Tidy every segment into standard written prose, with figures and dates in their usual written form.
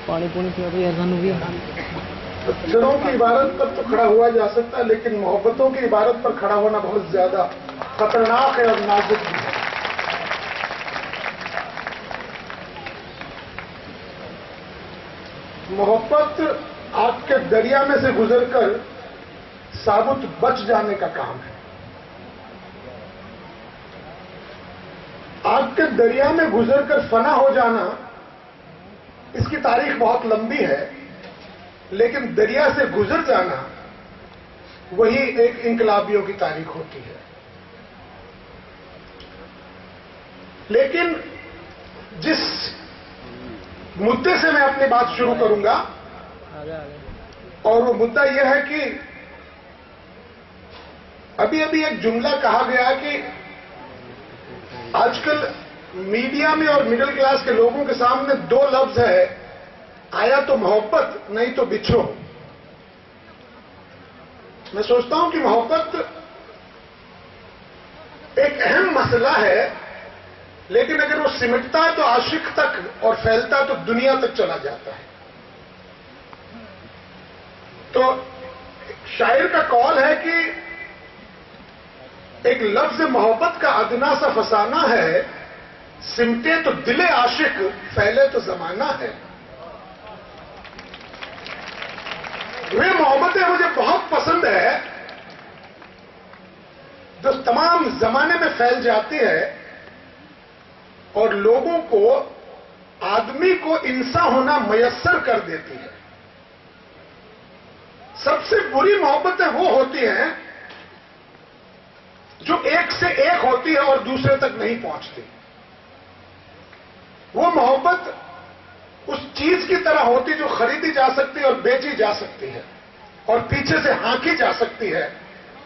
पानी पुनी पिया भी ऐसा भी अक्षरों की इबारत पर तो खड़ा हुआ जा सकता है, लेकिन मोहब्बतों की इबारत पर खड़ा होना बहुत ज्यादा खतरनाक है और नाजुक भी है। मोहब्बत आपके दरिया में से गुजरकर साबुत बच जाने का काम है। आपके दरिया में गुजरकर फना हो जाना, इसकी तारीख बहुत लंबी है, लेकिन दरिया से गुजर जाना वही एक इंकलाबियों की तारीख होती है। लेकिन जिस मुद्दे से मैं अपनी बात शुरू करूंगा, और वो मुद्दा यह है कि अभी अभी एक जुमला कहा गया कि आजकल मीडिया में और मिडिल क्लास के लोगों के सामने दो लफ्ज है, आया तो मोहब्बत, नहीं तो बिछो। मैं सोचता हूं कि मोहब्बत एक अहम मसला है, लेकिन अगर वो सिमटता है तो आशिक तक और फैलता तो दुनिया तक चला जाता है। तो शायर का कौल है कि एक लफ्ज मोहब्बत का अदना सा फसाना है, सिमटे तो दिले आशिक, फैले तो जमाना है। वे मोहब्बतें मुझे बहुत पसंद है जो तमाम जमाने में फैल जाती है और लोगों को, आदमी को इंसान होना मयस्सर कर देती है। सबसे बुरी मोहब्बतें वो होती हैं जो एक से एक होती है और दूसरे तक नहीं पहुंचती। वो मोहब्बत उस चीज की तरह होती जो खरीदी जा सकती है और बेची जा सकती है और पीछे से हाँकी जा सकती है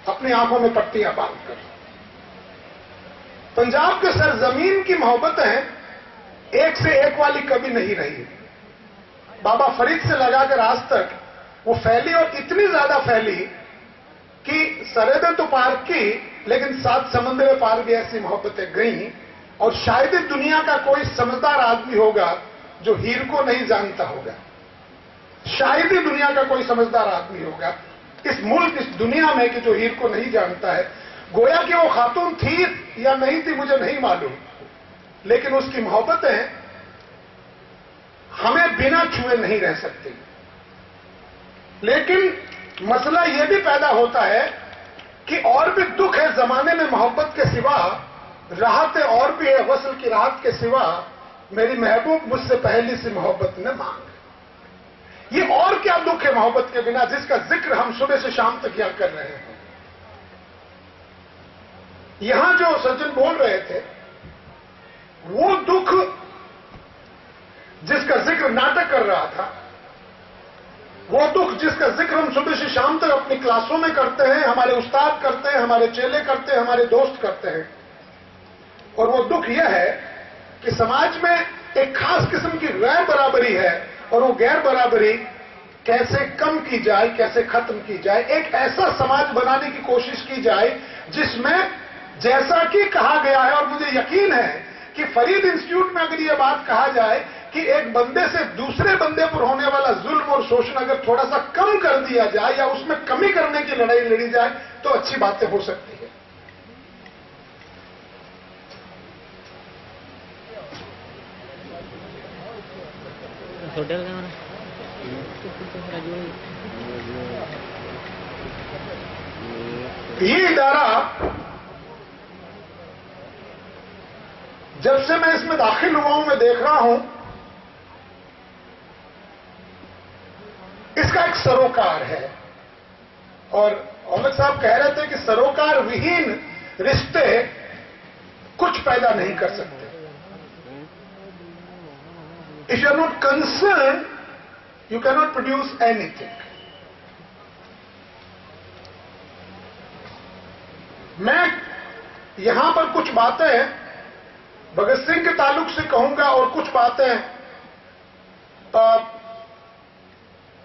अपनी आंखों में पट्टियां बांधकर। पंजाब के सरजमीन की मोहब्बतें एक से एक वाली कभी नहीं रही। बाबा फरीद से लगाकर आज तक वो फैली और इतनी ज्यादा फैली कि सरहदें तो पार की, लेकिन सात समंदर पार भी ऐसी मोहब्बतें गईं। और शायद ही दुनिया का कोई समझदार आदमी होगा जो हीर को नहीं जानता होगा। शायद ही दुनिया का कोई समझदार आदमी होगा इस मुल्क, इस दुनिया में, कि जो हीर को नहीं जानता है। गोया कि वो खातून थी या नहीं थी मुझे नहीं मालूम, लेकिन उसकी मोहब्बतें हमें बिना छुए नहीं रह सकती। लेकिन मसला यह भी पैदा होता है कि और भी दुख है जमाने में मोहब्बत के सिवा, राहतें और भी है वसल की राहत के सिवा, मेरी महबूब मुझसे पहली सी मोहब्बत न मांग। ये और क्या दुख है मोहब्बत के बिना, जिसका जिक्र हम सुबह से शाम तक यहां कर रहे हैं। यहां जो सज्जन बोल रहे थे, वो दुख जिसका जिक्र नाटक कर रहा था, वो दुख जिसका जिक्र हम सुबह से शाम तक अपनी क्लासों में करते हैं, हमारे उस्ताद करते हैं, हमारे चेले करते हैं, हमारे दोस्त करते हैं। और वो दुख यह है कि समाज में एक खास किस्म की गैर बराबरी है, और वो गैर बराबरी कैसे कम की जाए, कैसे खत्म की जाए। एक ऐसा समाज बनाने की कोशिश की जाए जिसमें, जैसा कि कहा गया है, और मुझे यकीन है कि फरीद इंस्टीट्यूट में अगर यह बात कहा जाए कि एक बंदे से दूसरे बंदे पर होने वाला जुल्म और शोषण अगर थोड़ा सा कम कर दिया जाए या उसमें कमी करने की लड़ाई लड़ी जाए तो अच्छी बातें हो सकती है। होटल ये इदारा, जब से मैं इसमें दाखिल हुआ हूं, मैं देख रहा हूं इसका एक सरोकार है। और औलख साहब कह रहे थे कि सरोकार विहीन रिश्ते कुछ पैदा नहीं कर सकते। If you are not concern, you can not produce anything. मैं यहां पर कुछ बातें भगत सिंह के ताल्लुक से कहूंगा और कुछ बातें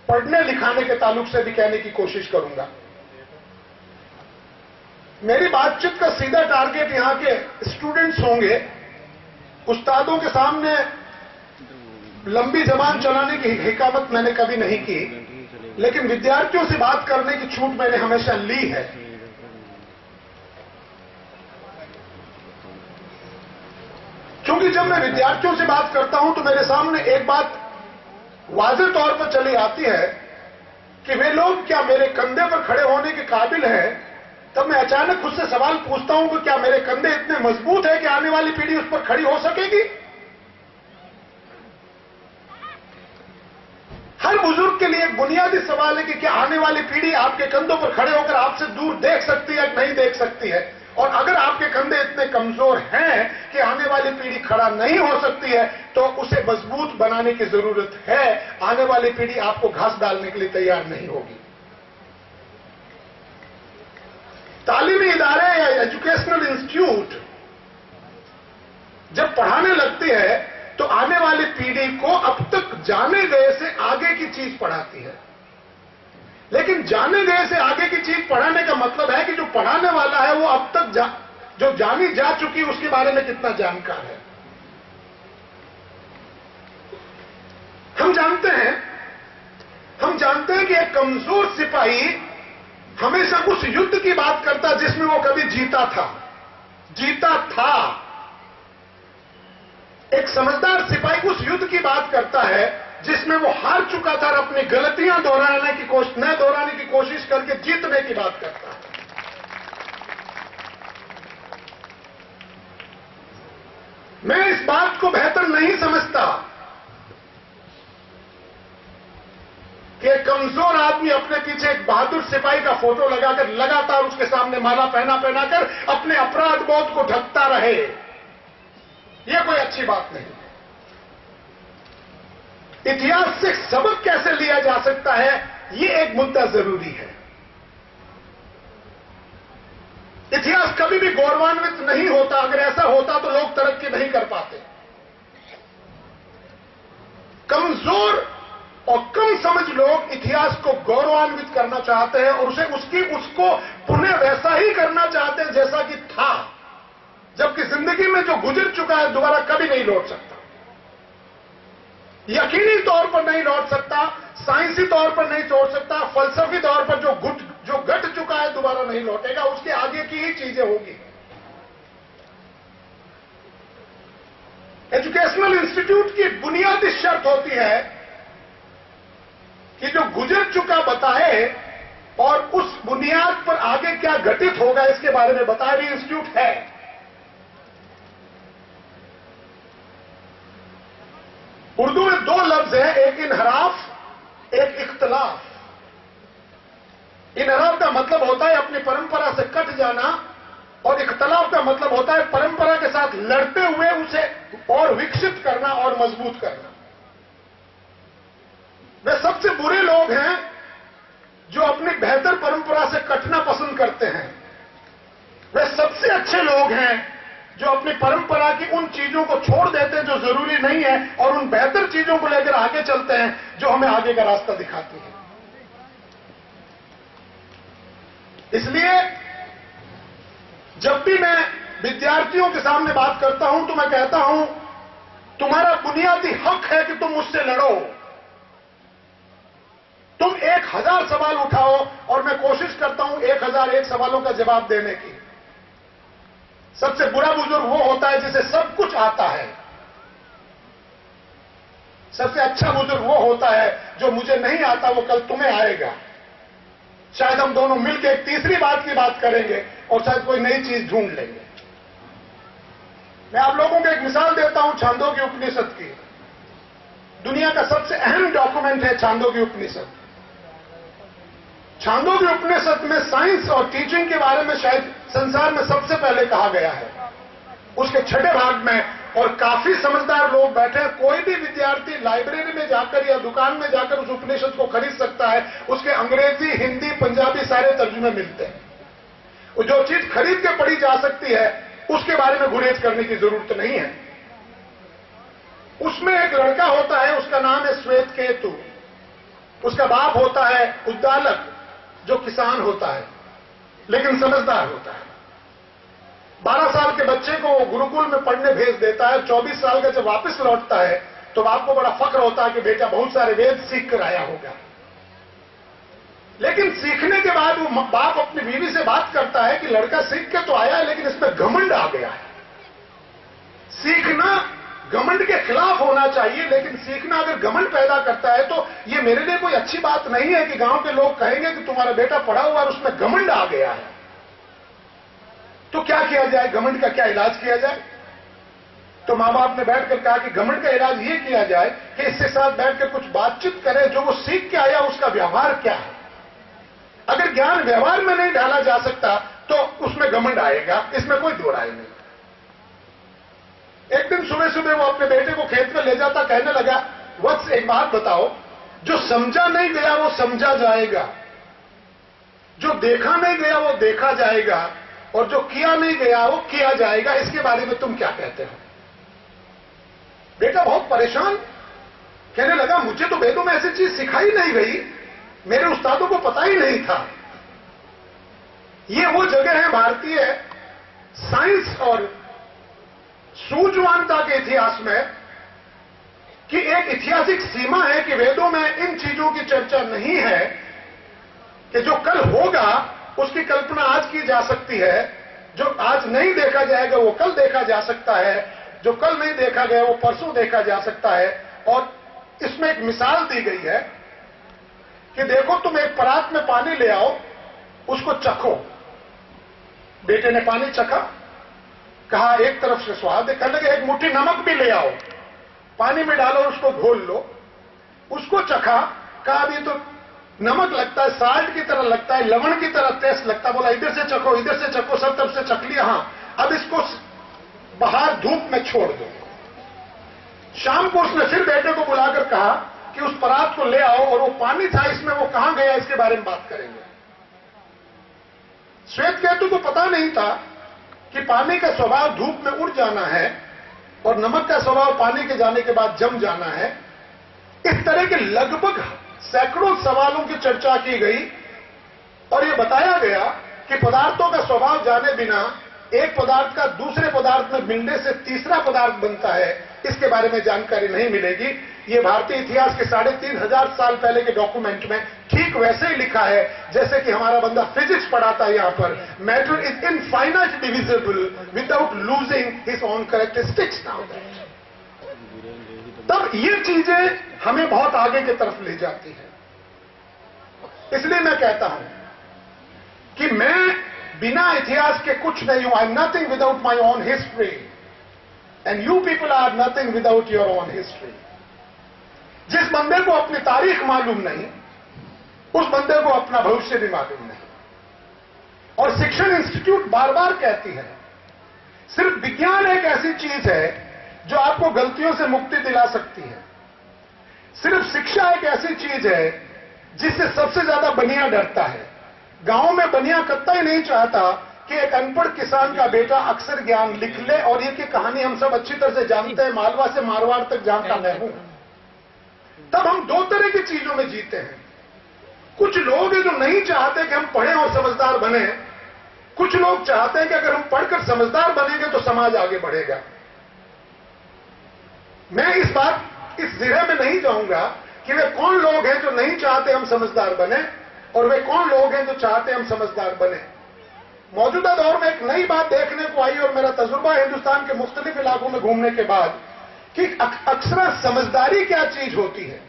पढ़ने लिखाने के ताल्लुक से भी कहने की कोशिश करूंगा। मेरी बातचीत का सीधा टारगेट यहां के स्टूडेंट्स होंगे। उस्तादों के सामने लंबी जबान चलाने की हिकामत मैंने कभी नहीं की, लेकिन विद्यार्थियों से बात करने की छूट मैंने हमेशा ली है। क्योंकि जब मैं विद्यार्थियों से बात करता हूं तो मेरे सामने एक बात वाज़ेह तौर पर चली आती है कि वे लोग क्या मेरे कंधे पर खड़े होने के काबिल हैं। तब मैं अचानक खुद से सवाल पूछता हूं कि क्या मेरे कंधे इतने मजबूत हैं कि आने वाली पीढ़ी उस पर खड़ी हो सकेगी? हर बुजुर्ग के लिए एक बुनियादी सवाल है कि क्या आने वाली पीढ़ी आपके कंधों पर खड़े होकर आपसे दूर देख सकती है कि नहीं देख सकती है? और अगर आपके कंधे इतने कमजोर हैं कि आने वाली पीढ़ी खड़ा नहीं हो सकती है, तो उसे मजबूत बनाने की जरूरत है। आने वाली पीढ़ी आपको घास डालने के लिए तैयार नहीं होगी। तालीमी इदारे या एजुकेशनल इंस्टीट्यूट जब पढ़ाने लगती है तो आने वाली पीढ़ी को अब तक जाने गए से आगे की चीज पढ़ाती है। लेकिन जाने गए से आगे की चीज पढ़ाने का मतलब है कि जो पढ़ाने वाला है वो अब तक जो जानी जा चुकी उसके बारे में कितना जानकार है। हम जानते हैं कि एक कमजोर सिपाही हमेशा उस युद्ध की बात करता जिसमें वो कभी जीता था। एक समझदार सिपाही उस युद्ध की बात करता है जिसमें वो हार चुका था और अपनी गलतियां दोहराने की कोशिश करके जीतने की बात करता है। मैं इस बात को बेहतर नहीं समझता कि एक कमजोर आदमी अपने पीछे एक बहादुर सिपाही का फोटो लगाकर लगातार उसके सामने माला पहनाकर अपने अपराध बोध को ढकता रहे। यह कोई अच्छी बात नहीं। इतिहास से सबक कैसे लिया जा सकता है, यह एक मुद्दा जरूरी है। इतिहास कभी भी गौरवान्वित नहीं होता। अगर ऐसा होता तो लोग तरक्की नहीं कर पाते। कमजोर और कम समझ लोग इतिहास को गौरवान्वित करना चाहते हैं और उसको पुनः वैसा ही करना चाहते हैं जैसा कि था, जबकि जिंदगी में जो गुजर चुका है दोबारा कभी नहीं लौट सकता। यकीनी तौर पर नहीं लौट सकता, साइंसी तौर पर नहीं लौट सकता, फलसफी तौर पर जो घट चुका है दोबारा नहीं लौटेगा। उसके आगे की ही चीजें होगी। एजुकेशनल इंस्टीट्यूट की बुनियादी शर्त होती है कि जो गुजर चुका बताए और उस बुनियाद पर आगे क्या घटित होगा इसके बारे में बताए। भी इंस्टीट्यूट है। उर्दू में दो लफ्ज हैं, एक इनहराफ, एक इख्तलाफ। इनहराफ का मतलब होता है अपनी परंपरा से कट जाना और इख्तलाफ का मतलब होता है परंपरा के साथ लड़ते हुए उसे और विकसित करना और मजबूत करना। वे सबसे बुरे लोग हैं जो अपनी बेहतर परंपरा से कटना पसंद करते हैं। वे सबसे अच्छे लोग हैं जो अपनी परंपरा की उन चीजों को छोड़ देते हैं जो जरूरी नहीं है और उन बेहतर चीजों को लेकर आगे चलते हैं जो हमें आगे का रास्ता दिखाती है। इसलिए जब भी मैं विद्यार्थियों के सामने बात करता हूं तो मैं कहता हूं तुम्हारा बुनियादी हक है कि तुम मुझसे लड़ो। तुम 1000 सवाल उठाओ और मैं कोशिश करता हूं 1001 सवालों का जवाब देने की। सबसे बुरा बुजुर्ग वो होता है जिसे सब कुछ आता है। सबसे अच्छा बुजुर्ग वो होता है जो मुझे नहीं आता वो कल तुम्हें आएगा। शायद हम दोनों मिलकर एक तीसरी बात की बात करेंगे और शायद कोई नई चीज ढूंढ लेंगे। मैं आप लोगों को एक मिसाल देता हूं छांदोग्य उपनिषद की। दुनिया का सबसे अहम डॉक्यूमेंट है छांदोग्य उपनिषद। छांदोग्य उपनिषद में साइंस और टीचिंग के बारे में शायद संसार में सबसे पहले कहा गया है। उसके 6ठे भाग में, और काफी समझदार लोग बैठे हैं। कोई भी विद्यार्थी लाइब्रेरी में जाकर या दुकान में जाकर उस उपनिषद को खरीद सकता है। उसके अंग्रेजी, हिंदी, पंजाबी सारे तर्जुमे मिलते हैं। जो चीज खरीद के पढ़ी जा सकती है उसके बारे में गुरेज करने की जरूरत नहीं है। उसमें एक लड़का होता है, उसका नाम है श्वेतकेतु। उसका बाप होता है उद्दालक, जो किसान होता है लेकिन समझदार होता है। 12 साल के बच्चे को वो गुरुकुल में पढ़ने भेज देता है। 24 साल का जब वापस लौटता है तो आपको बड़ा फक्र होता है कि बेटा बहुत सारे वेद सीख कर आया होगा। लेकिन सीखने के बाद वो बाप अपनी बीवी से बात करता है कि लड़का सीख के तो आया है, लेकिन इसमें घमंड आ गया है। सीखना घमंड के खिलाफ होना चाहिए, लेकिन सीखना अगर घमंड पैदा करता है तो ये मेरे लिए कोई अच्छी बात नहीं है कि गांव के लोग कहेंगे कि तुम्हारा बेटा पढ़ा हुआ और उसमें घमंड आ गया है। तो क्या किया जाए, घमंड का क्या इलाज किया जाए? तो मां बाप ने बैठकर कहा कि घमंड का इलाज ये किया जाए कि इसके साथ बैठकर कुछ बातचीत करें, जो वो सीख के आया उसका व्यवहार क्या है। अगर ज्ञान व्यवहार में नहीं डाला जा सकता तो उसमें घमंड आएगा, इसमें कोई दो राय नहीं। एक दिन सुबह सुबह वो अपने बेटे को खेत में ले जाता, कहने लगा, वत्स एक बात बताओ, जो समझा नहीं गया वो समझा जाएगा, जो देखा नहीं गया वो देखा जाएगा, और जो किया नहीं गया वो किया जाएगा, इसके बारे में तुम क्या कहते हो? बेटा बहुत परेशान, कहने लगा, मुझे तो वेदों में ऐसी चीज सिखाई नहीं गई, मेरे उस्तादों को पता ही नहीं था। ये वो जगह है भारतीय साइंस और सूझवानता के इतिहास में कि एक ऐतिहासिक सीमा है कि वेदों में इन चीजों की चर्चा नहीं है कि जो कल होगा उसकी कल्पना आज की जा सकती है, जो आज नहीं देखा जाएगा वो कल देखा जा सकता है, जो कल नहीं देखा गया वो परसों देखा जा सकता है। और इसमें एक मिसाल दी गई है कि देखो तुम एक परात में पानी ले आओ, उसको चखो। बेटे ने पानी चखा, कहा एक तरफ से स्वाद है, कहने लगे एक मुट्ठी नमक भी ले आओ, पानी में डालो, उसको घोल लो। उसको चखा, कहा अभी तो नमक लगता है, साल्ट की तरह लगता है, लवण की तरह टेस्ट लगता है। बोला इधर से चखो, इधर से चखो, सब तरफ से चख लिया, हाँ अब इसको बाहर धूप में छोड़ दो। शाम को उसने फिर बेटे को बुलाकर कहा कि उस परात को ले आओ, और वो पानी था इसमें, वो कहां गया इसके बारे में बात करेंगे। श्वेत केतु को पता नहीं था कि पानी का स्वभाव धूप में उड़ जाना है और नमक का स्वभाव पानी के जाने के बाद जम जाना है। इस तरह के लगभग सैकड़ों सवालों की चर्चा की गई और यह बताया गया कि पदार्थों का स्वभाव जाने बिना एक पदार्थ का दूसरे पदार्थ में मिलने से तीसरा पदार्थ बनता है, इसके बारे में जानकारी नहीं मिलेगी। ये भारतीय इतिहास के 3500 साल पहले के डॉक्यूमेंट में ठीक वैसे ही लिखा है जैसे कि हमारा बंदा फिजिक्स पढ़ाता है यहां पर, matter is infinite divisible without losing his own characteristics. Now तब ये चीजें हमें बहुत आगे की तरफ ले जाती है। इसलिए मैं कहता हूं कि मैं बिना इतिहास के कुछ नहीं हूं। I am nothing without my own history and you people are nothing without your own history. जिस बंदे को अपनी तारीख मालूम नहीं, उस बंदे को अपना भविष्य भी मालूम नहीं। और शिक्षण इंस्टीट्यूट बार बार कहती है, सिर्फ विज्ञान एक ऐसी चीज है जो आपको गलतियों से मुक्ति दिला सकती है। सिर्फ शिक्षा एक ऐसी चीज है जिससे सबसे ज्यादा बनिया डरता है। गांव में बनिया कतई नहीं चाहता कि एक अनपढ़ किसान का बेटा अक्षर ज्ञान लिख ले, और ये की कहानी हम सब अच्छी तरह से जानते हैं, मालवा से मारवाड़ तक जानता मैं हूं। तब हम दो तरह की चीजों में जीते हैं। कुछ लोग हैं जो नहीं चाहते कि हम पढ़ें और समझदार बने, कुछ लोग चाहते हैं कि अगर हम पढ़कर समझदार बनेंगे तो समाज आगे बढ़ेगा। मैं इस जिले में नहीं जाऊंगा कि वे कौन लोग हैं जो नहीं चाहते हम समझदार बने और वे कौन लोग हैं जो चाहते हम समझदार बने। मौजूदा दौर में एक नई बात देखने को आई और मेरा तजुर्बा हिंदुस्तान के मुख्तलिफ इलाकों में घूमने के बाद कि अक्सर समझदारी क्या चीज होती है।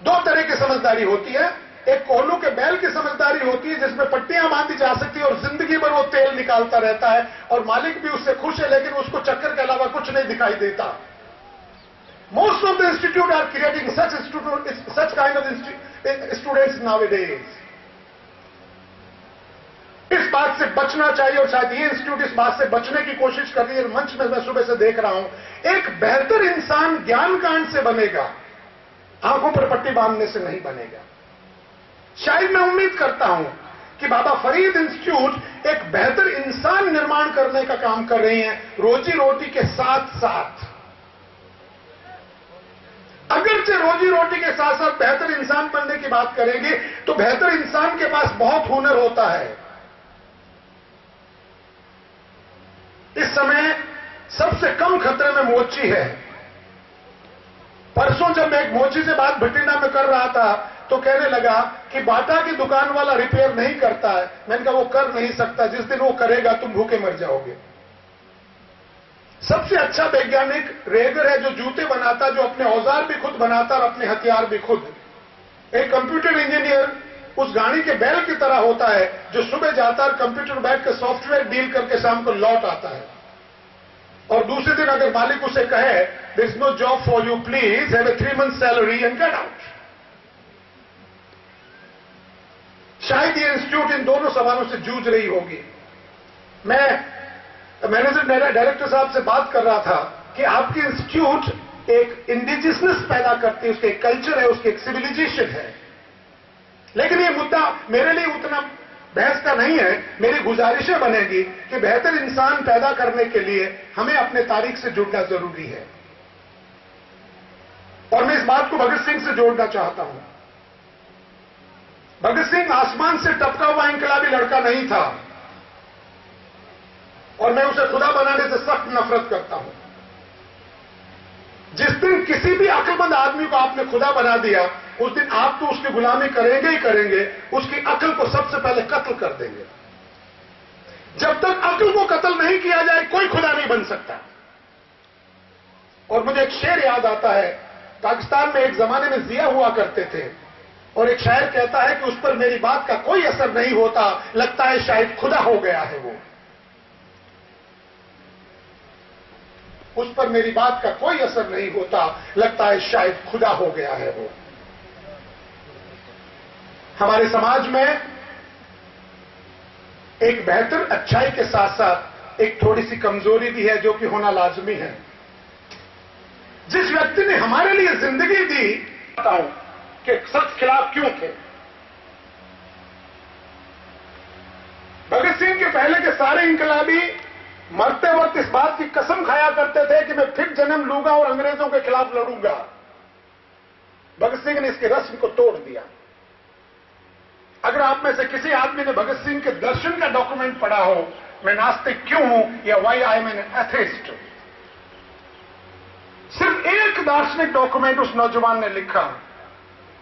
दो तरह की समझदारी होती है। एक कोल्हू के बैल की समझदारी होती है जिसमें पट्टियां बांधी जा सकती है और जिंदगी भर वो तेल निकालता रहता है और मालिक भी उससे खुश है, लेकिन उसको चक्कर के अलावा कुछ नहीं दिखाई देता। Most of the institute are creating such kind of students nowadays. इस बात से बचना चाहिए और शायद ये इंस्टीट्यूट इस बात से बचने की कोशिश कर रही है। मंच में मैं सुबह से देख रहा हूं, एक बेहतर इंसान ज्ञान कांड से बनेगा, आंखों पर पट्टी बांधने से नहीं बनेगा। शायद मैं उम्मीद करता हूं कि बाबा फरीद इंस्टीट्यूट एक बेहतर इंसान निर्माण करने का काम कर रही हैं, रोजी रोटी के साथ साथ। अगरचे रोजी रोटी के साथ साथ बेहतर इंसान बनने की बात करेंगे तो बेहतर इंसान के पास बहुत हुनर होता है। इस समय सबसे कम खतरे में मोची है। परसों जब मैं एक मोची से बात भटिंडा में कर रहा था तो कहने लगा कि बाटा की दुकान वाला रिपेयर नहीं करता है। मैंने कहा वो कर नहीं सकता, जिस दिन वो करेगा तुम भूखे मर जाओगे। सबसे अच्छा वैज्ञानिक रेगर है जो जूते बनाता, जो अपने औजार भी खुद बनाता और अपने हथियार भी खुद। एक कंप्यूटर इंजीनियर उस गाड़ी के बैल की तरह होता है जो सुबह जाता है, कंप्यूटर बैठ के सॉफ्टवेयर डील करके शाम को लौट आता है। और दूसरे दिन अगर मालिक उसे कहे there is no job for you, please have a 3 month salary and get out. शायद ये इंस्टीट्यूट इन दोनों सवालों से जूझ रही होगी। मैं मैनेजर डायरेक्टर साहब से बात कर रहा था कि आपकी इंस्टीट्यूट एक इंडिजियसनेस पैदा करती है, उसके एक कल्चर है, उसकी एक सिविलाइजेशन है। लेकिन ये मुद्दा मेरे लिए उतना बहस का नहीं है। मेरी गुजारिशें बनेगी कि बेहतर इंसान पैदा करने के लिए हमें अपने तारीख से जुड़ना जरूरी है। और मैं इस बात को भगत सिंह से जोड़ना चाहता हूं। भगत सिंह आसमान से टपका हुआ इंकलाबी लड़का नहीं था और मैं उसे खुदा बनाने से सख्त नफरत करता हूं। जिस दिन किसी भी अक्लमंद आदमी को आपने खुदा बना दिया उस दिन आप तो उसकी गुलामी करेंगे ही करेंगे, उसकी अक्ल को सबसे पहले कत्ल कर देंगे। जब तक अक्ल को कत्ल नहीं किया जाए कोई खुदा नहीं बन सकता। और मुझे एक शेर याद आता है, पाकिस्तान में एक जमाने में जिया हुआ करते थे और एक शायर कहता है कि उस पर मेरी बात का कोई असर नहीं होता, लगता है शायद खुदा हो गया है वो। उस पर मेरी बात का कोई असर नहीं होता, लगता है शायद खुदा हो गया है वो। हमारे समाज में एक बेहतर अच्छाई के साथ साथ एक थोड़ी सी कमजोरी भी है जो कि होना लाजमी है। जिस व्यक्ति ने हमारे लिए जिंदगी दी, बताऊं कि सख्त खिलाफ क्यों थे। भगत सिंह के पहले के सारे इंकलाबी मरते वक्त इस बात की कसम खाया करते थे कि मैं फिर जन्म लूंगा और अंग्रेजों के खिलाफ लड़ूंगा। भगत सिंह ने इसके रस्म को तोड़ दिया। अगर आप में से किसी आदमी ने भगत सिंह के दर्शन का डॉक्यूमेंट पढ़ा हो, मैं नास्तिक क्यों हूं या why I am an atheist, सिर्फ एक दार्शनिक डॉक्यूमेंट उस नौजवान ने लिखा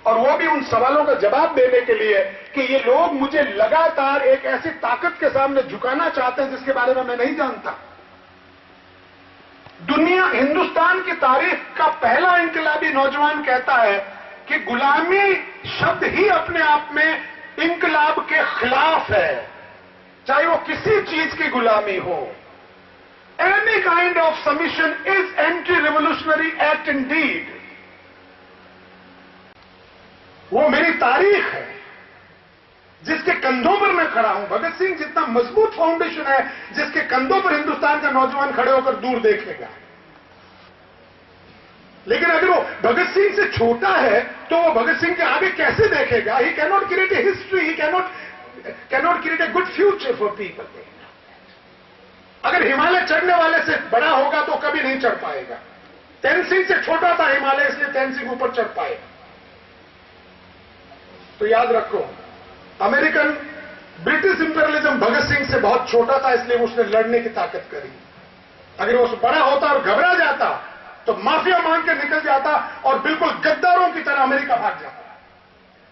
और वो भी उन सवालों का जवाब देने के लिए कि ये लोग मुझे लगातार एक ऐसी ताकत के सामने झुकाना चाहते हैं जिसके बारे में मैं नहीं जानता। दुनिया, हिंदुस्तान की तारीख का पहला इंकलाबी नौजवान कहता है कि गुलामी शब्द ही अपने आप में इंकलाब के खिलाफ है, चाहे वो किसी चीज की गुलामी हो। Any kind of submission is anti revolutionary act Indeed. वो मेरी तारीख है जिसके कंधों पर मैं खड़ा हूं। भगत सिंह जितना मजबूत फाउंडेशन है जिसके कंधों पर हिंदुस्तान का नौजवान खड़े होकर दूर देखेगा। लेकिन अगर वो भगत सिंह से छोटा है तो वो भगत सिंह के आगे कैसे देखेगा? ही cannot create a history, he cannot create a good future for people. अगर हिमालय चढ़ने वाले से बड़ा होगा तो कभी नहीं चढ़ पाएगा। तेनसिंह से छोटा था हिमालय, इसलिए तेनसिंह ऊपर चढ़ पाएगा। तो याद रखो, American British imperialism Bhagat Singh से बहुत छोटा था, इसलिए उसने लड़ने की ताकत करी। अगर वो बड़ा होता और घबरा जाता तो माफिया मान के निकल जाता और बिल्कुल गद्दारों की तरह अमेरिका भाग जाता,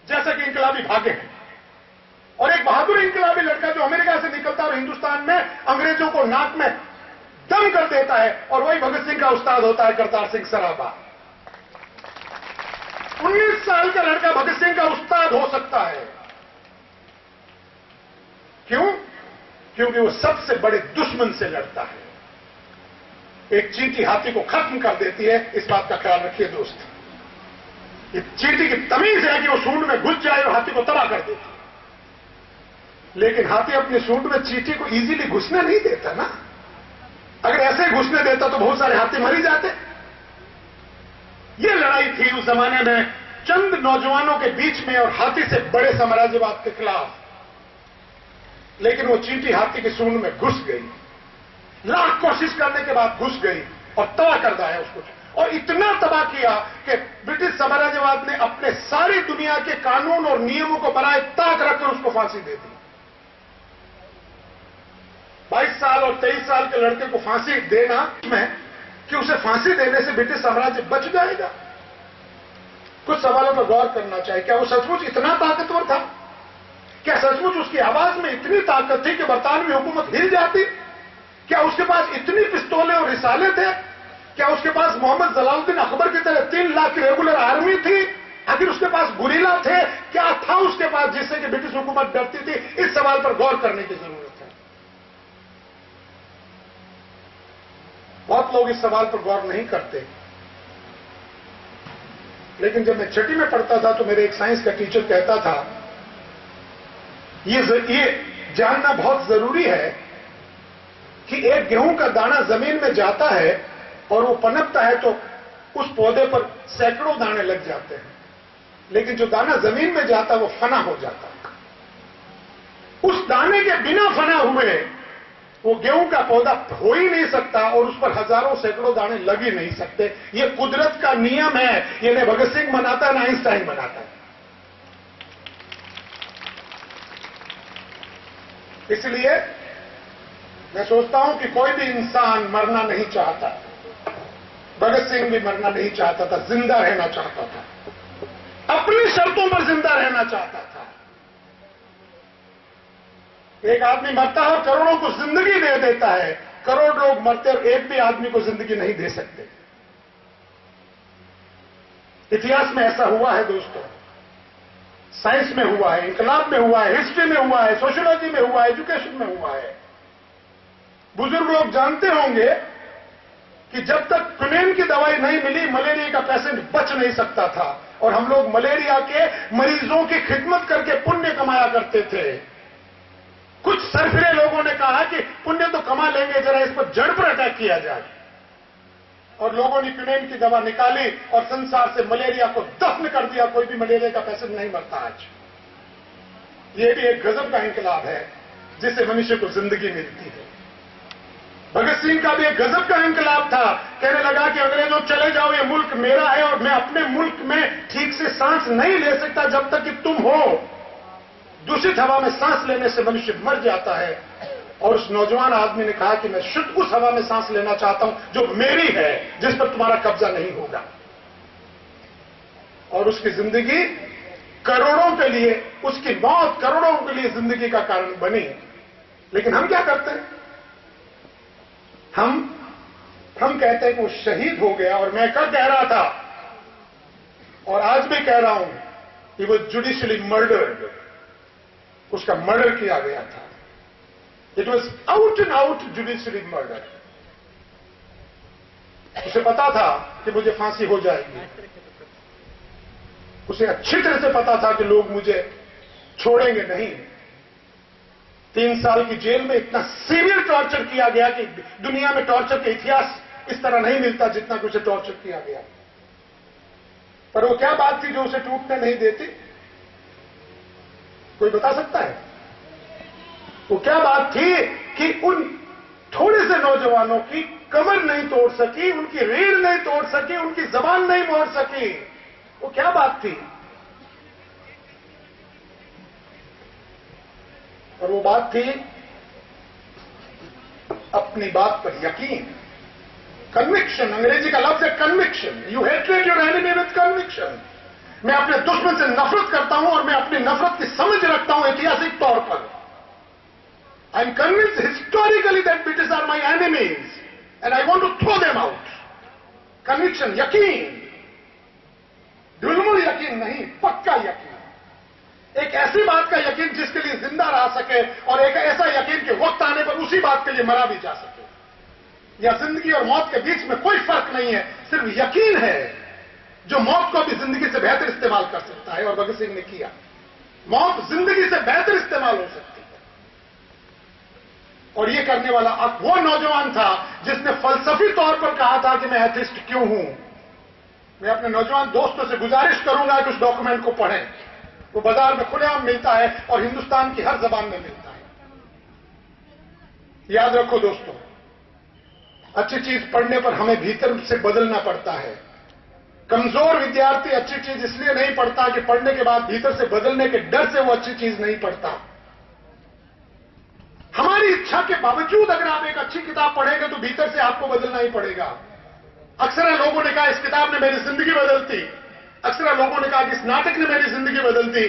जैसा कि इंकलाबी भागे हैं। और एक बहादुर इंकलाबी लड़का जो अमेरिका से निकलता है और हिंदुस्तान में अंग्रेजों को नाक में दम कर देता है, और वही भगत सिंह का उस्ताद होता है करतार सिंह सराभा। 19 साल का लड़का भगत सिंह का उस्ताद हो सकता है। क्यों? क्योंकि वो सबसे बड़े दुश्मन से लड़ता है। एक चींटी हाथी को खत्म कर देती है, इस बात का ख्याल रखिए दोस्त। ये चींटी की तमीज है कि वो सूंड में घुस जाए और हाथी को तबाह कर देती है। लेकिन हाथी अपनी सूंड में चींटी को इजीली घुसने नहीं देता ना। अगर ऐसे घुसने देता तो बहुत सारे हाथी मर ही जाते। ये लड़ाई थी उस जमाने में चंद नौजवानों के बीच में और हाथी से बड़े साम्राज्यवाद के खिलाफ। लेकिन वो चींटी हाथी की सूंड में घुस गई, लाख कोशिश करने के बाद घुस गई और तबाह कर दिया उसको। और इतना तबाह किया कि ब्रिटिश साम्राज्यवाद ने अपने सारी दुनिया के कानून और नियमों को बनाए ताक रखकर उसको फांसी दे दी। 22 साल और 23 साल के लड़के को फांसी देना में कि उसे फांसी देने से ब्रिटिश साम्राज्य बच जाएगा। कुछ सवालों पर गौर करना चाहिए। क्या वो सचमुच इतना ताकतवर था? क्या सचमुच उसकी आवाज में इतनी ताकत थी कि बरतानवी हुकूमत हिल जाती? क्या उसके पास इतनी पिस्तौलें और रिसाले थे? क्या उसके पास मोहम्मद जलालुद्दीन अकबर की तरह 3 लाख की रेगुलर आर्मी थी? आखिर उसके पास गुरिल्ला थे? क्या था उसके पास जिससे कि ब्रिटिश हुकूमत डरती थी? इस सवाल पर गौर करने की जरूरत है। बहुत लोग इस सवाल पर गौर नहीं करते। लेकिन जब मैं छठी में पढ़ता था तो मेरे एक साइंस का टीचर कहता था, ये जानना बहुत जरूरी है कि एक गेहूं का दाना जमीन में जाता है और वो पनपता है तो उस पौधे पर सैकड़ों दाने लग जाते हैं, लेकिन जो दाना जमीन में जाता है वो फना हो जाता है। उस दाने के बिना फना हुए वो गेहूं का पौधा हो ही नहीं सकता और उस पर हजारों सैकड़ों दाने लग ही नहीं सकते। ये कुदरत का नियम है। ये न भगत सिंह बनाता है न आइंस्टाइन बनाता है। इसलिए मैं सोचता हूं कि कोई भी इंसान मरना नहीं चाहता। भगत सिंह भी मरना नहीं चाहता था, जिंदा रहना चाहता था, अपनी शर्तों पर जिंदा रहना चाहता था। एक आदमी मरता है और करोड़ों को जिंदगी दे देता है। करोड़ लोग मरते और एक भी आदमी को जिंदगी नहीं दे सकते। इतिहास में ऐसा हुआ है दोस्तों। साइंस में हुआ है, इंकलाब में हुआ है, हिस्ट्री में हुआ है, सोशियोलॉजी में हुआ है, एजुकेशन में हुआ है। बुजुर्ग लोग जानते होंगे कि जब तक क्विनेन की दवाई नहीं मिली मलेरिया का पेशेंट बच नहीं सकता था और हम लोग मलेरिया के मरीजों की खिदमत करके पुण्य कमाया करते थे। कुछ सरफिरे लोगों ने कहा कि पुण्य तो कमा लेंगे, जरा इस पर जड़ पर अटैक किया जाए, और लोगों ने क्विनेन की दवा निकाली और संसार से मलेरिया को दफन कर दिया। कोई भी मलेरिया का पेशेंट नहीं मरता आज। यह भी एक गजब का इंकलाब है जिससे मनुष्य को जिंदगी मिलती है। भगत सिंह का भी एक गजब का इंकलाब था। कहने लगा कि अंग्रेजों चले जाओ, ये मुल्क मेरा है और मैं अपने मुल्क में ठीक से सांस नहीं ले सकता जब तक कि तुम हो। दूषित हवा में सांस लेने से मनुष्य मर जाता है। और उस नौजवान आदमी ने कहा कि मैं शुद्ध उस हवा में सांस लेना चाहता हूं जो मेरी है, जिस पर तुम्हारा कब्जा नहीं होगा। और उसकी जिंदगी करोड़ों के लिए, उसकी मौत करोड़ों के लिए जिंदगी का कारण बनी। लेकिन हम क्या करते हैं? हम कहते हैं कि वो शहीद हो गया। और मैं कल कह रहा था और आज भी कह रहा हूं कि वो जुडिशियली मर्डर्ड, उसका मर्डर किया गया था। It was out and out judicially murder. उसे पता था कि मुझे फांसी हो जाएगी। उसे अच्छी तरह से पता था कि लोग मुझे छोड़ेंगे नहीं। 3 साल की जेल में इतना सीवियर टॉर्चर किया गया कि दुनिया में टॉर्चर का इतिहास इस तरह नहीं मिलता जितना कि उसे टॉर्चर किया गया। पर वो क्या बात थी जो उसे टूटने नहीं देती? कोई बता सकता है? वो क्या बात थी कि उन थोड़े से नौजवानों की कमर नहीं तोड़ सकी, उनकी रीढ़ नहीं तोड़ सकी, उनकी जबान नहीं मोड़ सकी? वो क्या बात थी? और वो बात थी अपनी बात पर यकीन, कन्विक्शन। अंग्रेजी का लफ्ज है conviction. You hated your enemy with conviction. मैं अपने दुश्मन से नफरत करता हूं और मैं अपनी नफरत की समझ रखता हूं ऐतिहासिक तौर पर। I am convinced historically that British are my enemies and I want to throw them out. Conviction, यकीन, ढुलमुल यकीन नहीं, पक्का यकीन। एक ऐसी बात का यकीन जिसके लिए जिंदा रह सके और एक ऐसा यकीन कि वक्त आने पर उसी बात के लिए मरा भी जा सके। या जिंदगी और मौत के बीच में कोई फर्क नहीं है, सिर्फ यकीन है जो मौत को भी जिंदगी से बेहतर इस्तेमाल कर सकता है। और भगत सिंह ने किया। मौत जिंदगी से बेहतर इस्तेमाल हो सकती है। और यह करने वाला वो नौजवान था जिसने फलसफी तौर पर कहा था कि मैं एथिस्ट क्यों हूं। मैं अपने नौजवान दोस्तों से गुजारिश करूंगा कि उस डॉक्यूमेंट को पढ़ें। वो बाजार में खुलेआम मिलता है और हिंदुस्तान की हर जबान में मिलता है। याद रखो दोस्तों, अच्छी चीज पढ़ने पर हमें भीतर से बदलना पड़ता है। कमजोर विद्यार्थी अच्छी चीज इसलिए नहीं पढ़ता कि पढ़ने के बाद भीतर से बदलने के डर से वो अच्छी चीज नहीं पढ़ता। हमारी इच्छा के बावजूद अगर आप एक अच्छी किताब पढ़ेंगे तो भीतर से आपको बदलना ही पड़ेगा। अक्सर लोगों ने कहा इस किताब ने मेरी जिंदगी बदल दी। अक्सर लोगों ने कहा कि इस नाटक ने मेरी जिंदगी बदल दी,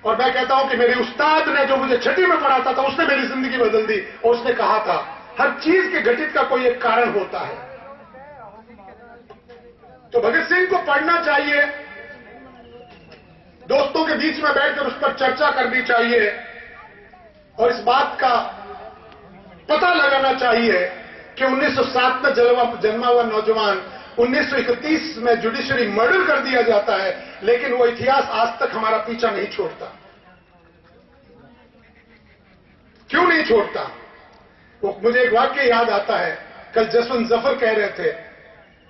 और मैं कहता हूं कि मेरे उस्ताद ने जो मुझे छठी में पढ़ाता था उसने मेरी जिंदगी बदल दी। और उसने कहा था हर चीज के घटित का कोई एक कारण होता है। तो भगत सिंह को पढ़ना चाहिए, दोस्तों के बीच में बैठकर उस पर चर्चा करनी चाहिए, और इस बात का पता लगाना चाहिए कि 1907 में जन्मा हुआ नौजवान 1931 में जुडिशरी मर्डर कर दिया जाता है, लेकिन वो इतिहास आज तक हमारा पीछा नहीं छोड़ता। क्यों नहीं छोड़ता? वो मुझे एक वाक्य याद आता है, कल जसवंत जफर कह रहे थे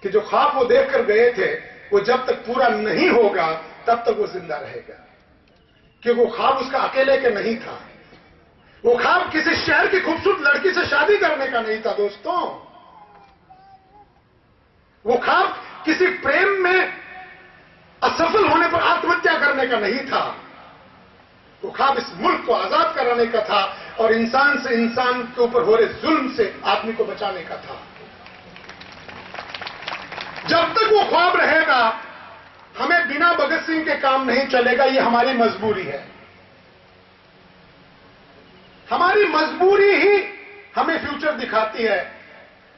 कि जो ख्वाब वो देखकर गए थे वो जब तक पूरा नहीं होगा तब तक वो जिंदा रहेगा, क्योंकि वो ख्वाब उसका अकेले के नहीं था। वो ख्वाब किसी शहर की खूबसूरत लड़की से शादी करने का नहीं था दोस्तों। वो ख्वाब किसी प्रेम में असफल होने पर आत्महत्या करने का नहीं था। वो ख्वाब इस मुल्क को आजाद कराने का था और इंसान से इंसान के ऊपर हो रहे जुल्म से आदमी को बचाने का था। जब तक वो ख्वाब रहेगा हमें बिना भगत सिंह के काम नहीं चलेगा। ये हमारी मजबूरी है। हमारी मजबूरी ही हमें फ्यूचर दिखाती है,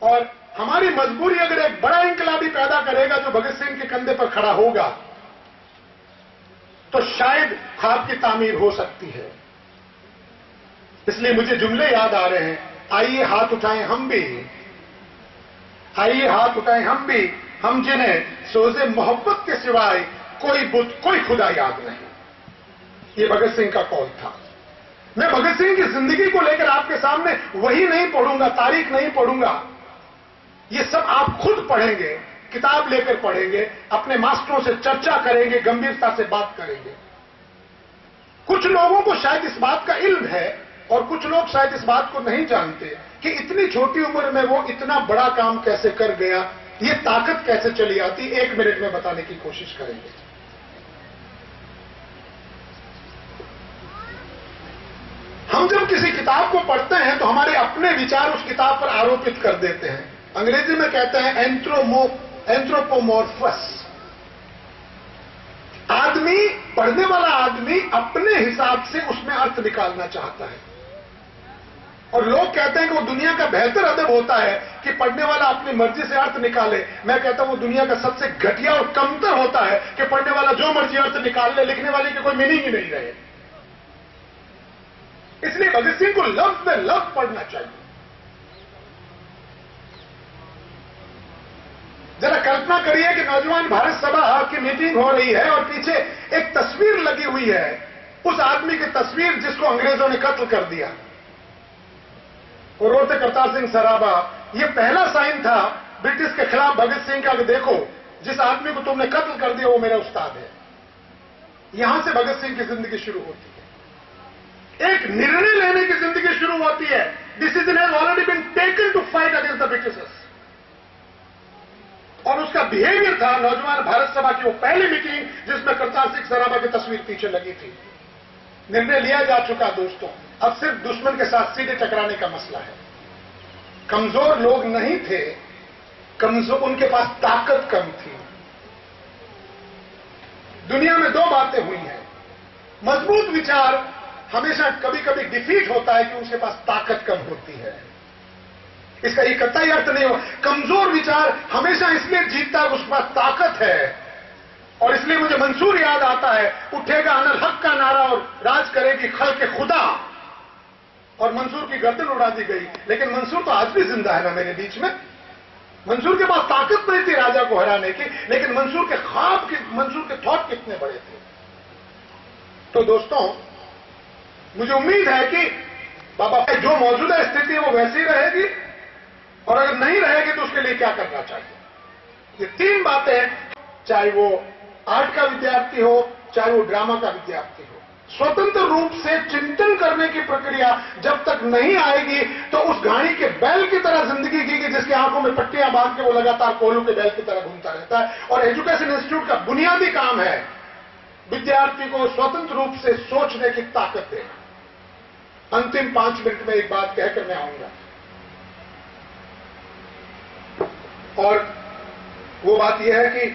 और हमारी मजबूरी अगर एक बड़ा इंकलाबी पैदा करेगा जो भगत सिंह के कंधे पर खड़ा होगा तो शायद ख्वाब की तामीर हो सकती है। इसलिए मुझे जुमले याद आ रहे हैं, आइए हाथ उठाएं हम भी, आइए हाथ उठाएं हम भी, हम जिन्हें सोजे मोहब्बत के सिवाय कोई बुत कोई खुदा याद नहीं। ये भगत सिंह का कौल था। मैं भगत सिंह की जिंदगी को लेकर आपके सामने वही नहीं पढ़ूंगा, तारीख नहीं पढ़ूंगा, ये सब आप खुद पढ़ेंगे, किताब लेकर पढ़ेंगे, अपने मास्टरों से चर्चा करेंगे, गंभीरता से बात करेंगे। कुछ लोगों को शायद इस बात का इल्म है और कुछ लोग शायद इस बात को नहीं जानते कि इतनी छोटी उम्र में वो इतना बड़ा काम कैसे कर गया, ये ताकत कैसे चली आती। 1 मिनट में बताने की कोशिश करेंगे। हम जब किसी किताब को पढ़ते हैं तो हमारे अपने विचार उस किताब पर आरोपित कर देते हैं। अंग्रेजी में कहते हैं एंथ्रोपोमॉर्फस। आदमी, पढ़ने वाला आदमी अपने हिसाब से उसमें अर्थ निकालना चाहता है, और लोग कहते हैं कि वो दुनिया का बेहतर अदब होता है कि पढ़ने वाला अपनी मर्जी से अर्थ निकाले। मैं कहता हूं वो दुनिया का सबसे घटिया और कमतर होता है कि पढ़ने वाला जो मर्जी अर्थ निकाल ले, लिखने वाले की कोई मीनिंग ही नहीं रहे। इसलिए भगत सिंह को लफ्ज में लफ्ज पढ़ना चाहिए। जरा कल्पना करिए कि नौजवान भारत सभा की मीटिंग हो रही है और पीछे एक तस्वीर लगी हुई है, उस आदमी की तस्वीर जिसको अंग्रेजों ने कत्ल कर दिया। और रोते करतार सिंह सराबा, ये पहला साइन था ब्रिटिश के खिलाफ भगत सिंह का कि देखो जिस आदमी को तुमने कत्ल कर दिया वो मेरा उस्ताद है। यहां से भगत सिंह की जिंदगी शुरू होती है, एक निर्णय लेने की जिंदगी शुरू होती है। Decision has already been taken to fight against the Britishers. और उसका बिहेवियर था नौजवान भारत सभा की वो पहली मीटिंग जिसमें करतार सिंह सराबा की तस्वीर पीछे लगी थी। निर्णय लिया जा चुका दोस्तों, अब सिर्फ दुश्मन के साथ सीधे टकराने का मसला है। कमजोर लोग नहीं थे, कमजोर, उनके पास ताकत कम थी। दुनिया में 2 बातें हुई हैं, मजबूत विचार हमेशा कभी कभी डिफीट होता है कि उसके पास ताकत कम होती है। इसका ये कतई अर्थ नहीं हो। कमजोर विचार हमेशा इसलिए जीतता है उसके पास ताकत है। और इसलिए मुझे मंसूर याद आता है, उठेगा अनल हक का नारा और राज करेगी खल्क खुदा, और मंसूर की गर्दन उड़ा दी गई। लेकिन मंसूर तो आज भी जिंदा है ना मेरे बीच में। मंसूर के पास ताकत नहीं थी राजा को हराने की, लेकिन मंसूर के ख्वाब, मंसूर के थॉट कितने बड़े थे। तो दोस्तों मुझे उम्मीद है कि बाबा जो मौजूदा स्थिति है वो वैसी रहेगी, और अगर नहीं रहेगी तो उसके लिए क्या करना चाहिए। ये 3 बातें, चाहे वो आर्ट का विद्यार्थी हो, चाहे वो ड्रामा का विद्यार्थी हो, स्वतंत्र रूप से चिंतन करने की प्रक्रिया जब तक नहीं आएगी तो उस गाड़ी के बैल की तरह जिंदगी की जिसकी आंखों में पट्टियां बांध के वो लगातार कोलू के बैल की तरह घूमता रहता है। और एजुकेशन इंस्टीट्यूट का बुनियादी काम है विद्यार्थी को स्वतंत्र रूप से सोचने की ताकत देना। अंतिम 5 मिनट में एक बात कहकर मैं आऊंगा, और वो बात यह है कि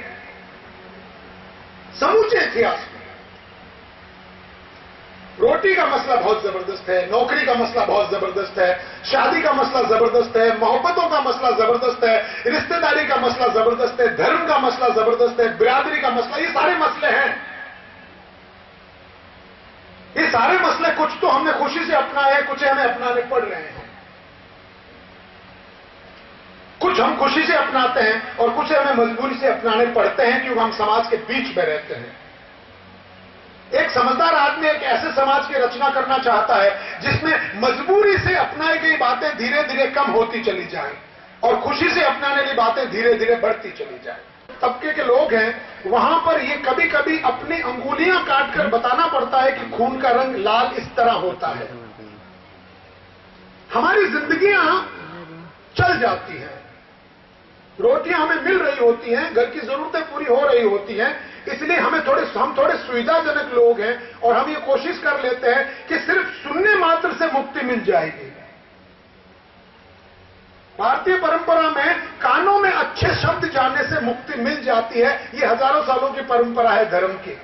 समूचे इतिहास में रोटी का मसला बहुत जबरदस्त है, नौकरी का मसला बहुत जबरदस्त है, शादी का मसला जबरदस्त है, मोहब्बतों का मसला जबरदस्त है, रिश्तेदारी का मसला जबरदस्त है, धर्म का मसला जबरदस्त है, बिरादरी का मसला, ये सारे मसले हैं। ये सारे मसले कुछ तो हमने खुशी से अपनाए हैं, कुछ हमें अपनाने पड़ रहे हैं। कुछ हम खुशी से अपनाते हैं और कुछ हमें मजबूरी से अपनाने पड़ते हैं, क्योंकि हम समाज के बीच में रहते हैं। एक समझदार आदमी एक ऐसे समाज की रचना करना चाहता है जिसमें मजबूरी से अपनाई गई बातें धीरे धीरे कम होती चली जाएं और खुशी से अपनाने वाली बातें धीरे धीरे बढ़ती चली जाएं। तबके के लोग हैं वहां पर ये कभी कभी अपनी अंगुलियां काटकर बताना पड़ता है कि खून का रंग लाल इस तरह होता है। हमारी जिंदगियां चल जाती हैं, रोटियां हमें मिल रही होती हैं, घर की जरूरतें पूरी हो रही होती हैं, इसलिए हम थोड़े सुविधाजनक लोग हैं और हम ये कोशिश कर लेते हैं कि सिर्फ सुनने मात्र से मुक्ति मिल जाएगी। भारतीय परंपरा में कानों में अच्छे शब्द जाने से मुक्ति मिल जाती है। ये हजारों सालों की परंपरा है धर्म की।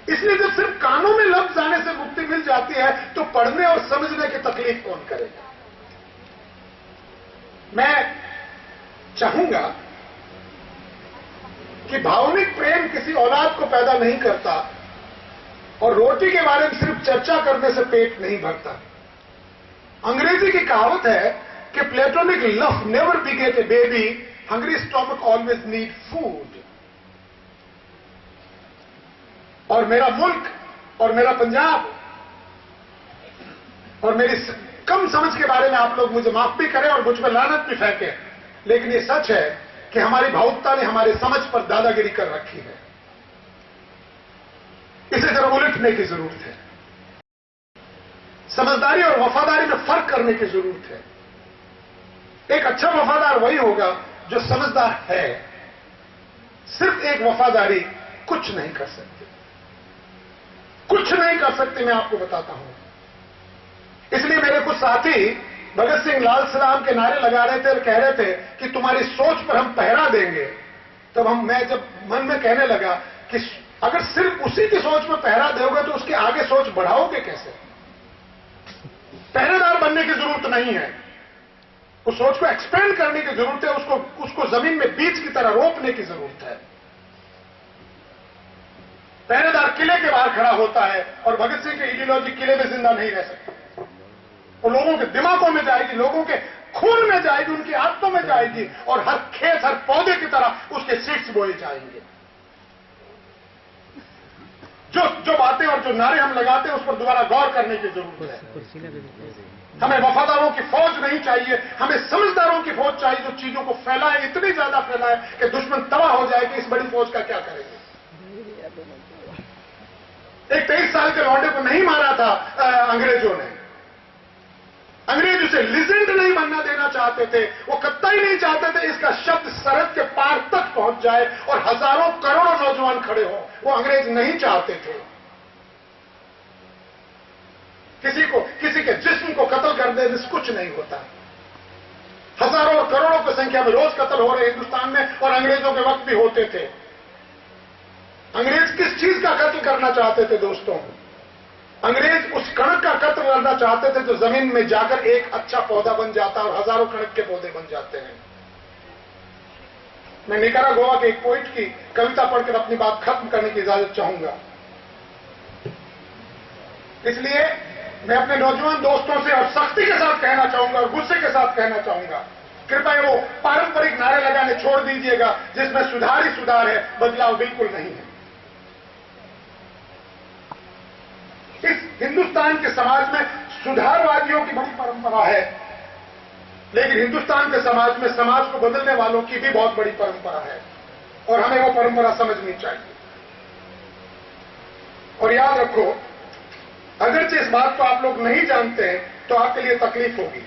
इसलिए जब सिर्फ कानों में लफ्ज जाने से मुक्ति मिल जाती है तो पढ़ने और समझने की तकलीफ कौन करेगा। मैं चाहूंगा कि भावनिक प्रेम किसी औलाद को पैदा नहीं करता और रोटी के बारे में सिर्फ चर्चा करने से पेट नहीं भरता। अंग्रेजी की कहावत है कि platonic love never beget a baby, hungry stomach always need food. और मेरा मुल्क और मेरा पंजाब और मेरी कम समझ के बारे में आप लोग मुझे माफ भी करें और मुझ पर लानत भी फेंके, लेकिन ये सच है कि हमारी भावुकता ने हमारे समझ पर दादागिरी कर रखी है। इसे जरा उलटने की जरूरत है। समझदारी और वफादारी में फर्क करने की जरूरत है। एक अच्छा वफादार वही होगा जो समझदार है। सिर्फ एक वफादारी कुछ नहीं कर सकती, कुछ नहीं कर सकती, मैं आपको बताता हूं। इसलिए मेरे कुछ साथी भगत सिंह लाल सलाम के नारे लगा रहे थे और कह रहे थे कि तुम्हारी सोच पर हम पहरा देंगे। तब मैं जब मन में कहने लगा कि अगर सिर्फ उसी की सोच में पहरा दोगे तो उसके आगे सोच बढ़ाओगे कैसे। पहरेदार बनने की जरूरत नहीं है, उस सोच को एक्सपेंड करने की जरूरत है, उसको जमीन में बीज की तरह रोपने की जरूरत है। पहरेदार किले के बाहर खड़ा होता है और भगत सिंह की आइडियोलॉजी किले में जिंदा नहीं रह सकती। वो लोगों के दिमागों में जाएगी, लोगों के खून में जाएगी, उनकी आत्मा में जाएगी और हर खेत हर पौधे की तरह उसके सीड्स बोए जाएंगे। जो बातें और जो नारे हम लगाते हैं उस पर दोबारा गौर करने की जरूरत है। हमें वफादारों की फौज नहीं चाहिए, हमें समझदारों की फौज चाहिए जो चीजों को फैलाए, इतनी ज्यादा फैलाए कि दुश्मन तबाह हो जाए कि इस बड़ी फौज का क्या करेंगे। एक 23 साल के लौंडे को नहीं मारा था अंग्रेजों ने। अंग्रेज उसे लिजेंड नहीं बनना देना चाहते थे, वो कतई नहीं चाहते थे इसका शब्द सरहद के पार तक पहुंच जाए और हजारों करोड़ों नौजवान खड़े हों। वो अंग्रेज नहीं चाहते थे। किसी के जिस्म को कत्ल कर देने से कुछ नहीं होता। हजारों और करोड़ों की संख्या में रोज कत्ल हो रहे हिंदुस्तान में और अंग्रेजों के वक्त भी होते थे। अंग्रेज किस चीज का कत्ल करना चाहते थे दोस्तों? अंग्रेज उस कणक का कत्ल करना चाहते थे जो जमीन में जाकर एक अच्छा पौधा बन जाता और हजारों कणक के पौधे बन जाते हैं। मैं निकारागुआ के एक पोइट की कविता पढ़कर अपनी बात खत्म करने की इजाजत चाहूंगा। इसलिए मैं अपने नौजवान दोस्तों से और सख्ती के साथ कहना चाहूंगा और गुस्से के साथ कहना चाहूंगा, कृपया वो पारंपरिक नारे लगाने छोड़ दीजिएगा जिसमें सुधार ही सुधार है, बदलाव बिल्कुल नहीं है। इस हिंदुस्तान के समाज में सुधारवादियों की बड़ी परंपरा है, लेकिन हिंदुस्तान के समाज में समाज को बदलने वालों की भी बहुत बड़ी परंपरा है और हमें वो परंपरा समझनी चाहिए। और याद रखो, अगरचे इस बात को आप लोग नहीं जानते हैं तो आपके लिए तकलीफ होगी।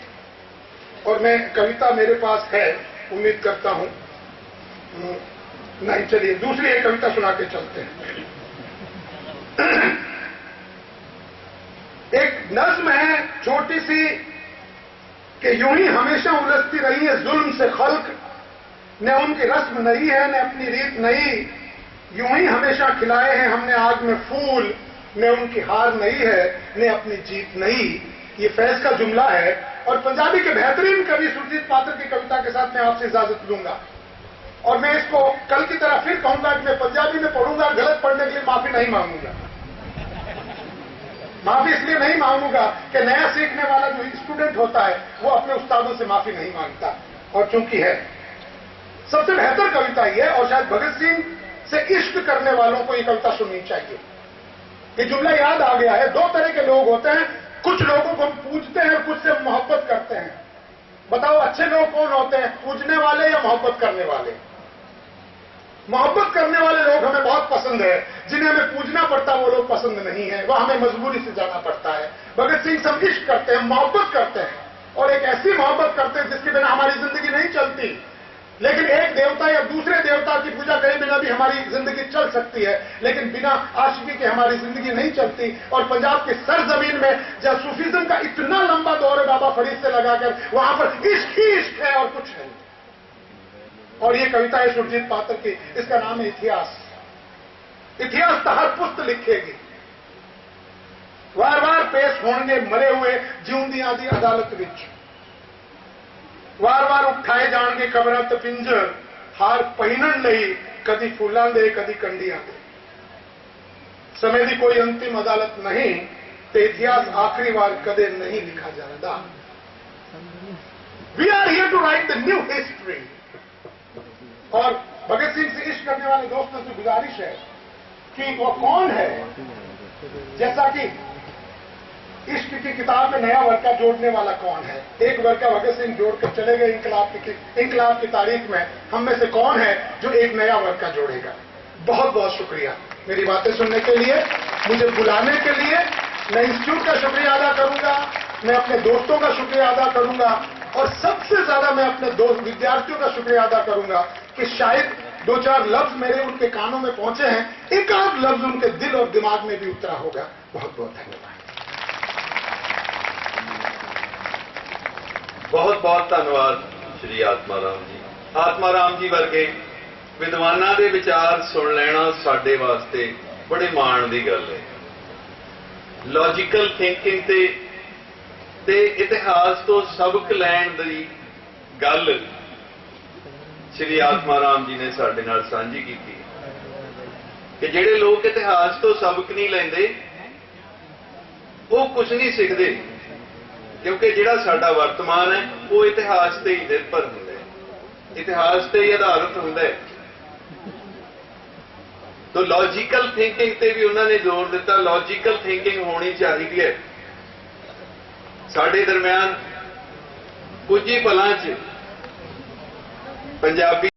और मैं कविता मेरे पास है, उम्मीद करता हूं नहीं, चलिए दूसरी एक कविता सुना के चलते हैं। एक नज्म है छोटी सी कि यूं ही हमेशा उलझती रही है जुल्म से खल्क, न उनकी रस्म नहीं है न अपनी रीत नहीं, यूं ही हमेशा खिलाए हैं हमने आग में फूल, न उनकी हार नहीं है न अपनी जीत नहीं। ये फैज का जुमला है और पंजाबी के बेहतरीन कवि सुरजीत पात्र की कविता के साथ मैं आपसे इजाजत लूंगा। और मैं इसको कल की तरह फिर कहूंगा कि मैं पंजाबी में पढ़ूंगा, गलत पढ़ने के लिए माफी नहीं मांगूंगा। माफी इसलिए नहीं मांगूंगा कि नया सीखने वाला जो स्टूडेंट होता है वो अपने उस्तादों से माफी नहीं मांगता, और चूंकि है सबसे बेहतर कविता ही है, और शायद भगत सिंह से इश्क करने वालों को ये कविता सुननी चाहिए। ये जुमला याद आ गया है। दो तरह के लोग होते हैं, कुछ लोगों को हम पूजते हैं, कुछ से मोहब्बत करते हैं। बताओ अच्छे लोग कौन होते हैं, पूजने वाले या मोहब्बत करने वाले? मोहब्बत करने वाले लोग हमें बहुत पसंद है, जिन्हें हमें पूजना पड़ता वो लोग पसंद नहीं है, वह हमें मजबूरी से जाना पड़ता है। भगत सिंह सब इश्क करते हैं, मोहब्बत करते हैं, और एक ऐसी मोहब्बत करते हैं जिसके बिना हमारी जिंदगी नहीं चलती। लेकिन एक देवता या दूसरे देवता की पूजा करे बिना भी हमारी जिंदगी चल सकती है, लेकिन बिना आशिकी के हमारी जिंदगी नहीं चलती। और पंजाब की सरजमीन में जहां सूफीज्म का इतना लंबा दौर है बाबा फरीद से लगाकर, वहां पर इश्क ही इश्क है और कुछ नहीं। और ये कविता है सुरजीत पात्र की, इसका नाम है इतिहास। इतिहास तो हर पुस्त लिखेगी, वार वार पेश होंगे मरे हुए जिउंदियां दी अदालत विच, वार वार उठाए जाएंगे कबरां ते पिंजर, हार पहिनण लई कदी फूलां दे कदी कंडियां दे। समय की कोई अंतिम अदालत नहीं ते इतिहास आखिरी बार कदे नहीं लिखा जाता। We are here to write the new history. और भगत सिंह से इश्क करने वाले दोस्तों से गुजारिश है कि वो कौन है, जैसा कि इश्क की किताब में नया वर्का जोड़ने वाला कौन है। एक वर्का भगत सिंह जोड़कर चले गए इंकलाब की तारीख में, हम में से कौन है जो एक नया वर्का जोड़ेगा। बहुत बहुत शुक्रिया मेरी बातें सुनने के लिए, मुझे बुलाने के लिए। मैं इंस्टीट्यूट का शुक्रिया अदा करूंगा, मैं अपने दोस्तों का शुक्रिया अदा करूंगा, और सबसे ज्यादा मैं अपने दोस्त विद्यार्थियों का शुक्रिया अदा करूंगा कि शायद दो चार लफ्ज मेरे उनके कानों में पहुंचे हैं, एक आध लफ्ज उनके दिल और दिमाग में भी उतरा होगा। बहुत बहुत धन्यवाद। बहुत बहुत धन्यवाद श्री आत्माराम जी। आत्माराम जी वर्गे विद्वानां दे विचार सुन लेना साडे वास्ते बड़े माण दी गल है। लॉजिकल थिंकिंग ते इतिहास तो सबक लैण दी गल श्री आत्माराम जी ने साडे नाल सांझी कीती कि जिहड़े लोग इतिहास तो सबक नहीं लैंदे वो कुछ नहीं सिखदे, क्योंकि जिहड़ा साडा वर्तमान है वो इतिहास ते ही निर्भर हुंदा है, इतिहास ते ही आधारित हुंदा है। तो लॉजिकल थिंकिंग ते भी उन्होंने जोर दिता, लॉजिकल थिंकिंग होनी चाहिए है। साडे दरम्यान कुछ ही पलां च पंजाबी